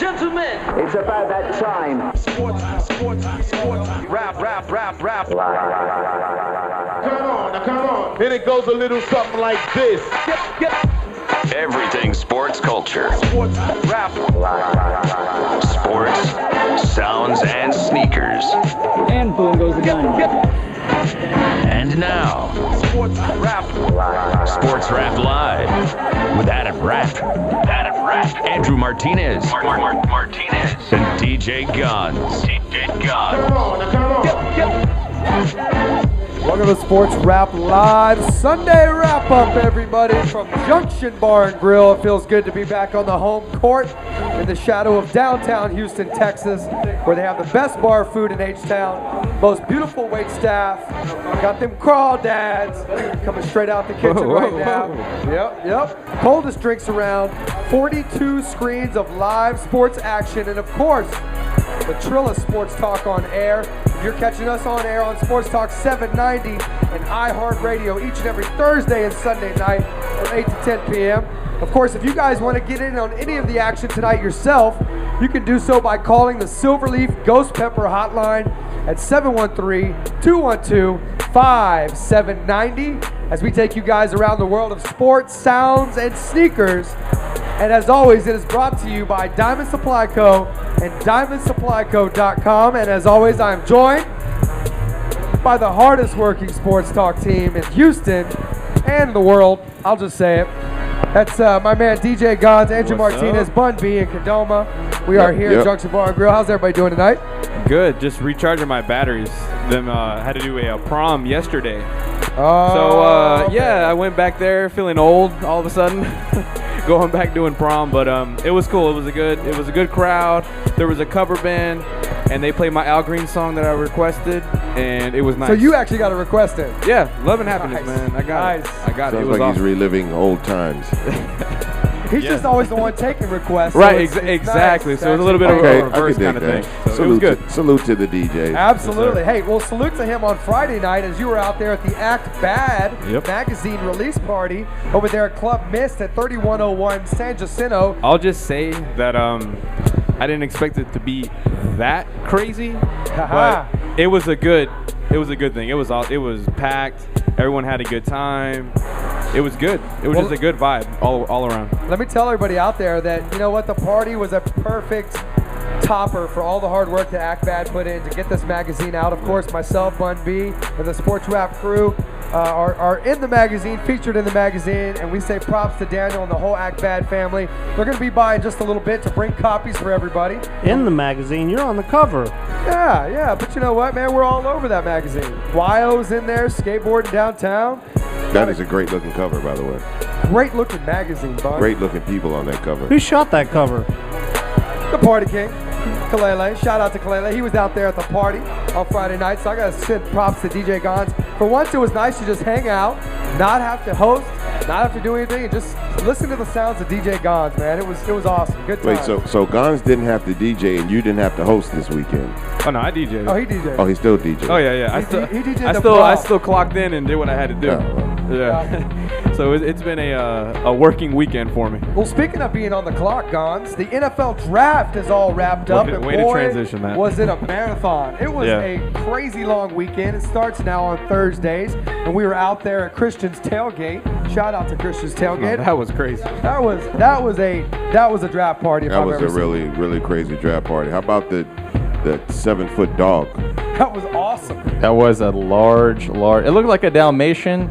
Gentlemen, it's about that time. Sports. Rap. Come on. And it goes a little something like this. Everything sports culture. Sports, rap. Sports, sounds, and sneakers. And boom goes the gun. And now, Sports Rap Live with Adam Rapp, Andrew Martinez, and DJ Guns. Welcome to Sports Rap Live, Sunday Wrap Up, everybody, from Junction Bar and Grill. It feels good to be back on the home court in the shadow of downtown Houston, Texas, where they have the best bar food in H-Town, most beautiful wait staff, got them crawdads coming straight out the kitchen right now. Yep. Coldest drinks around, 42 screens of live sports action, and of course, the Trilla Sports Talk on air. You're catching us on air on Sports Talk 790 and iHeartRadio each and every Thursday and Sunday night from 8 to 10 p.m. Of course, if you guys want to get in on any of the action tonight yourself, you can do so by calling the Silverleaf Ghost Pepper Hotline at 713-212-5790 as we take you guys around the world of sports, sounds, and sneakers. And as always, it is brought to you by Diamond Supply Co. and DiamondSupplyCo.com. And as always, I am joined by the hardest working sports talk team in Houston and the world. I'll just say it. That's my man DJ Gons, Andrew Martinez, Bun B, and Kadoma. We are here at Junction Bar and Grill. How's everybody doing tonight? Good. Just recharging my batteries. Had to do a prom yesterday. Okay. I went back there feeling old all of a sudden. Going back doing prom, but it was cool. It was a good crowd. There was a cover band, and they played my Al Green song that I requested, and it was nice. So you actually got a request in? Yeah, Love and Happiness, man. I got it. Sounds it was like awesome. he's reliving old times. He's just always the one taking requests. Right, so it's exactly. Nice. So it was a little bit of a reverse kind of thing. So it was good. Salute to the DJ. Absolutely. Hey, well, salute to him on Friday night as you were out there at the Act Bad magazine release party over there at Club Mist at 3101 San Jacinto. I'll just say that I didn't expect it to be that crazy, but it was a good thing. It was packed. Everyone had a good time. It was good. It was just a good vibe all around. Let me tell everybody out there that, you know what, the party was a perfect topper for all the hard work that Act Bad put in to get this magazine out. Of course, myself, Bun B, and the Sports Rap crew are in the magazine, featured in the magazine, and we say props to Daniel and the whole Act Bad family. They're going to be by in just a little bit to bring copies for everybody. In the magazine, you're on the cover. Yeah, but you know what, man, we're all over that magazine. YO's in there, skateboarding downtown. That is a great looking cover, by the way. Great looking magazine, Bun. Great looking people on that cover. Who shot that cover? The Party King, Kalele. Shout out to Kalele. He was out there at the party on Friday night, so I got to send props to DJ Gons. For once, it was nice to just hang out, not have to host, not have to do anything, and just listen to the sounds of DJ Gons, man. It was awesome. Good time. Wait, so Gons didn't have to DJ and you didn't have to host this weekend? Oh no, I DJ'd. Oh, he DJ'd. Oh, he still DJ'd. Oh yeah. He DJ'd I still clocked in and did what I had to do. Yeah. So it's been a working weekend for me. Well, speaking of being on the clock, Gons, the NFL draft is all wrapped up. And way to transition that. Was it a marathon? It was a crazy long weekend. It starts now on Thursdays, and we were out there at Christian's tailgate. Shout out to Christian's tailgate. Oh, that was crazy. That was a draft party. That was a really crazy draft party. How about the 7-foot dog? That was awesome. That was a large. It looked like a Dalmatian.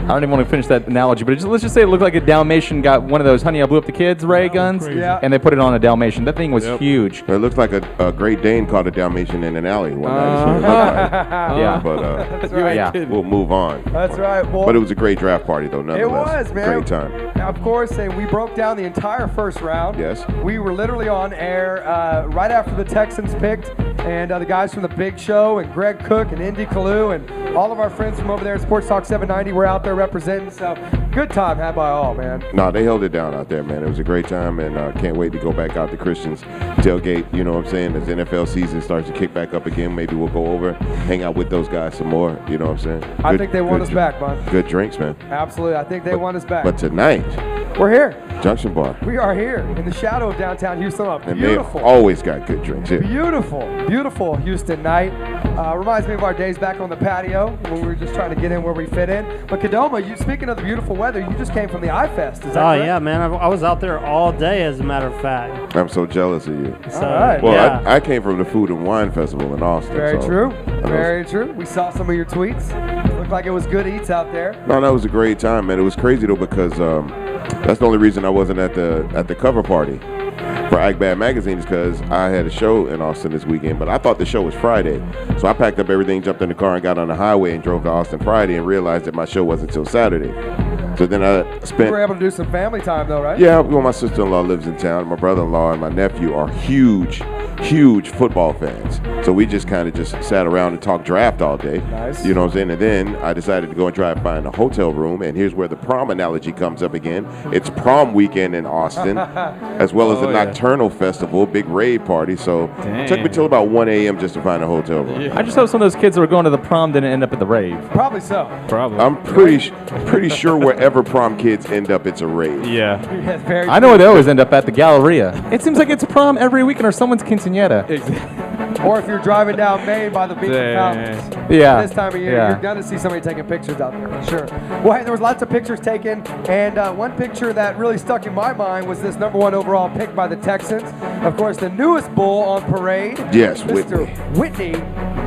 I don't even want to finish that analogy, but let's just say it looked like a Dalmatian got one of those Honey, I Blew Up the Kids ray guns, and they put it on a Dalmatian. That thing was huge. It looks like a Great Dane caught a Dalmatian in an alley one night. Yeah. But That's right. we'll move on. That's right. Well, but it was a great draft party, though, nonetheless. It was, man. Great time. Now, of course, we broke down the entire first round. Yes. We were literally on air right after the Texans picked, and the guys from The Big Show and Greg Cook and Indy Kalu and all of our friends from over there at Sports Talk 790 were out there representing. So good time had by all, man. No, they held it down out there, man. It was a great time, and can't wait to go back out to Christian's tailgate. You know what I'm saying? As NFL season starts to kick back up again, maybe we'll go over, hang out with those guys some more. You know what I'm saying? I think they want us back, bud. Good drinks, man. Absolutely. I think they want us back. But tonight, we're here. Junction Bar. We are here in the shadow of downtown Houston. And Beautiful. they always got good drinks here. Beautiful Houston night. Reminds me of our days back on the patio when we were just trying to get in where we fit in. But Kadoma, speaking of the beautiful weather, you just came from the iFest. Is that correct? Yeah, man. I was out there all day, as a matter of fact. I'm so jealous of you. So, All right. Well, yeah. I came from the Food and Wine Festival in Austin. Very so true. I know- Very true. We saw some of your tweets. Looked like it was good eats out there. No, that was a great time, man. It was crazy though because that's the only reason I wasn't at the cover party for Agbad Magazine is because I had a show in Austin this weekend, but I thought the show was Friday. So I packed up everything, jumped in the car, and got on the highway and drove to Austin Friday and realized that my show wasn't until Saturday. So then I spent... You were able to do some family time though, right? Yeah, well, my sister-in-law lives in town. My brother-in-law and my nephew are huge football fans. So we just kind of just sat around and talked draft all day. Nice. You know what I'm saying? And then I decided to go and try and find a hotel room. And here's where the prom analogy comes up again. It's prom weekend in Austin, as well as the Nocturnal Festival, big rave party. So it took me till about 1 a.m. just to find a hotel room. I just hope some of those kids that were going to the prom didn't end up at the rave. Probably so. Probably. I'm pretty sure wherever prom kids end up, it's a rave. Yeah. Yeah, very I know where they always end up at the Galleria. It seems like it's prom every weekend or someone's quinceañera. Or if you're driving down Main by the beach and fountains. Yeah. This time of year, you're going to see somebody taking pictures out there, for sure. Well, hey, there was lots of pictures taken, and one picture that really stuck in my mind was this #1 overall pick by the Texans. Of course, the newest Bull on parade. Yes, Mr. Whitney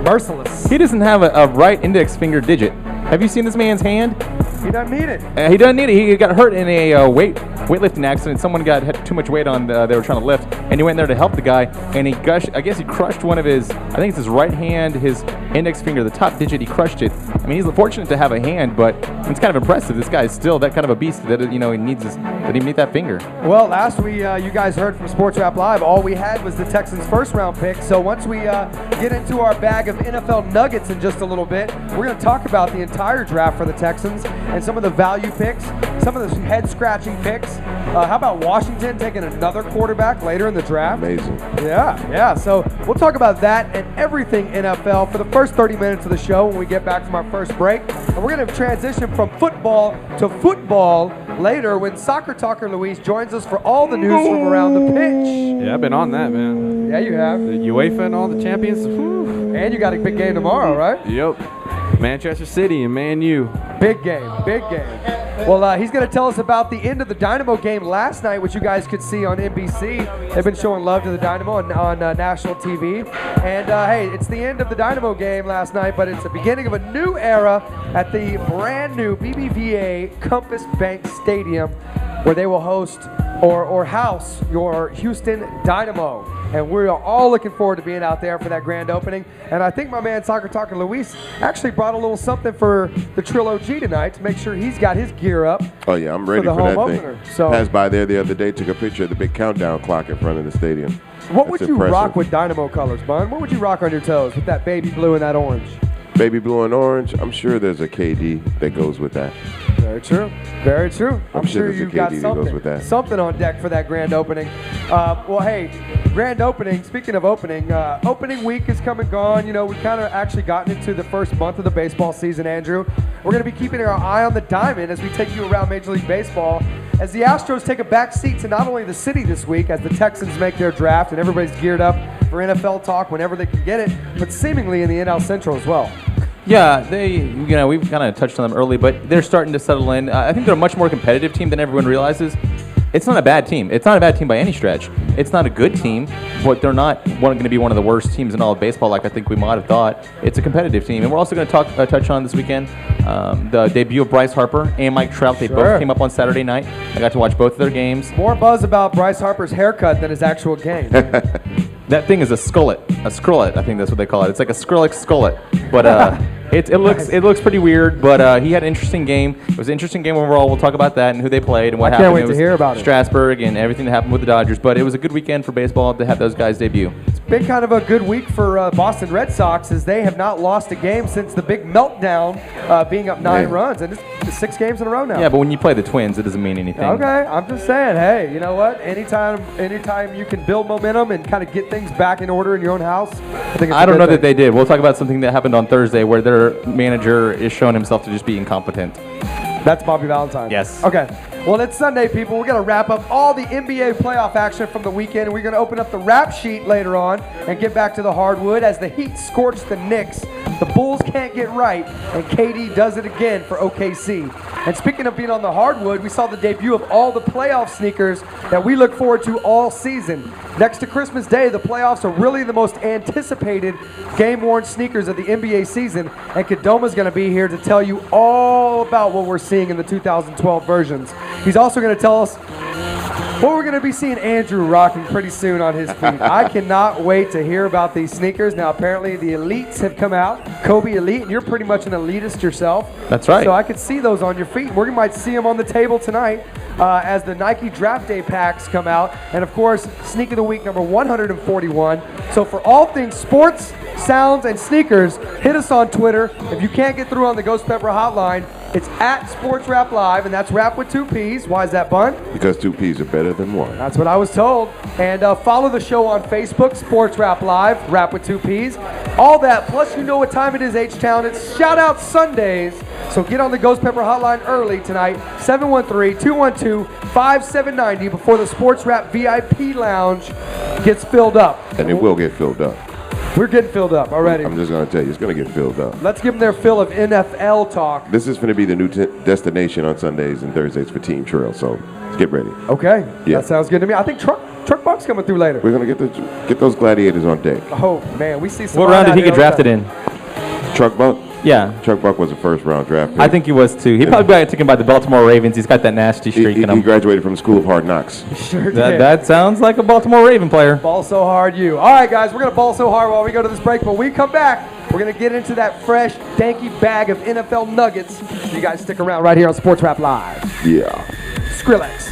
Merciless. He doesn't have a right index finger digit. Have you seen this man's hand? He doesn't need it. He doesn't need it. He got hurt in a weightlifting accident. Someone had too much weight on. They were trying to lift, and he went there to help the guy. And he I guess he crushed one of his. I think it's his right hand, his index finger, the top digit. He crushed it. I mean, he's fortunate to have a hand, but it's kind of impressive. This guy is still that kind of a beast that he needs that he need that finger. Well, last we you guys heard from Sports Rap Live, all we had was the Texans' first-round pick. So once we get into our bag of NFL nuggets in just a little bit, we're going to talk about the entire draft for the Texans and some of the value picks, some of the head-scratching picks. How about Washington taking another quarterback later in the draft? Amazing. Yeah. So we'll talk about that and everything NFL for the first 30 minutes of the show when we get back from our first break. And we're going to transition from football to football later when Soccer Talker Luis joins us for all the news from around the pitch. Yeah, I've been on that, man. Yeah, you have. The UEFA and all the champions. Whew. And you got a big game tomorrow, right? Yep. Manchester City and Man U. Big game. Well, he's going to tell us about the end of the Dynamo game last night, which you guys could see on NBC. They've been showing love to the Dynamo on national TV. And, hey, it's the end of the Dynamo game last night, but it's the beginning of a new era at the brand new BBVA Compass Bank Stadium, where they will host or house your Houston Dynamo. And we are all looking forward to being out there for that grand opening. And I think my man Soccer Talker Luis actually brought a little something for the Trillo G tonight to make sure he's got his gear up. Oh yeah, I'm ready for for the that home thing. opener. So, passed by there the other day, took a picture of the big countdown clock in front of the stadium. what would That's you impressive. rock with Dynamo colors, Bun? What would you rock on your toes with that baby blue and that orange? Baby blue and orange. I'm sure there's a KD that goes with that. Very true. Very true. I'm sure there's a you got KD that goes with that. something on deck for that grand opening. Well, hey, grand opening. Speaking of opening, opening week is come and gone. You know, we kind of actually gotten into the first month of the baseball season, Andrew. We're going to be keeping our eye on the diamond as we take you around Major League Baseball. As the Astros take a back seat to not only the city this week as the Texans make their draft and everybody's geared up for NFL talk whenever they can get it, but seemingly in the NL Central as well. Yeah, we've kind of touched on them early, but they're starting to settle in. I think they're a much more competitive team than everyone realizes. It's not a bad team. It's not a bad team by any stretch. It's not a good team, but they're not going to be one of the worst teams in all of baseball like I think we might have thought. It's a competitive team. And we're also going to touch on this weekend the debut of Bryce Harper and Mike Trout. They both came up on Saturday night. I got to watch both of their games. More buzz about Bryce Harper's haircut than his actual game. That thing is a skullet. A skrullet, I think that's what they call it. It's like a Skrillex skullet. But it looks pretty weird, but he had an interesting game. It was an interesting game overall. We'll talk about that and who they played and what happened. I can't wait to hear about it. Strasburg and everything that happened with the Dodgers. But it was a good weekend for baseball to have those guys debut. It's been kind of a good week for Boston Red Sox as they have not lost a game since the big meltdown being up 9 runs. And it's 6 games in a row now. Yeah, but when you play the Twins, it doesn't mean anything. Okay, I'm just saying, hey, you know what? Anytime you can build momentum and kind of get things back in order in your own house, I don't know that they did. We'll talk about something that happened on Thursday where their manager is showing himself to just be incompetent. That's Bobby Valentine. Yes. Okay. Well, it's Sunday, people. We're going to wrap up all the NBA playoff action from the weekend, and we're going to open up the rap sheet later on and get back to the hardwood as the Heat scorch the Knicks. The Bulls can't get right, and KD does it again for OKC. And speaking of being on the hardwood, we saw the debut of all the playoff sneakers that we look forward to all season. Next to Christmas Day, the playoffs are really the most anticipated game-worn sneakers of the NBA season, and Kadoma's going to be here to tell you all about what we're seeing in the 2012 versions. He's also going to tell us what we're going to be seeing Andrew rocking pretty soon on his feet. I cannot wait to hear about these sneakers. Now, apparently, the Elites have come out. Kobe Elite, and you're pretty much an elitist yourself. That's right. So I could see those on your feet. We might see them on the table tonight as the Nike Draft Day packs come out. And, of course, Sneak of the Week number 141. So for all things sports, sounds, and sneakers, hit us on Twitter. If you can't get through on the Ghost Pepper hotline, it's at Sports Rap Live, and that's rap with 2 P's. Why is that, Bun? Because 2 P's are better than 1. That's what I was told. And follow the show on Facebook, Sports Rap Live, rap with 2 P's. All that, plus you know what time it is, H-Town. It's Shout Out Sundays. So get on the Ghost Pepper hotline early tonight, 713-212-5790, before the Sports Rap VIP Lounge gets filled up. And it will get filled up. We're getting filled up already. I'm just going to tell you, it's going to get filled up. Let's give them their fill of NFL talk. This is going to be the new destination on Sundays and Thursdays for Team Trail, so get ready. Okay, Yeah. that sounds good to me. I think Truck Buck's coming through later. We're going to get those gladiators on deck. Oh, man, we see some. What round did he get drafted in? Truck Buck? Yeah. Truck Buck was a first-round draft pick. I think he was too. He probably got taken by the Baltimore Ravens. He's got that nasty streak in him. He graduated from School of Hard Knocks. Sure did. That sounds like a Baltimore Raven player. Ball so hard, you. All right, guys, we're going to ball so hard while we go to this break. But when we come back, we're going to get into that fresh, danky bag of NFL nuggets. You guys stick around right here on Sports Rap Live. Yeah. Skrillex.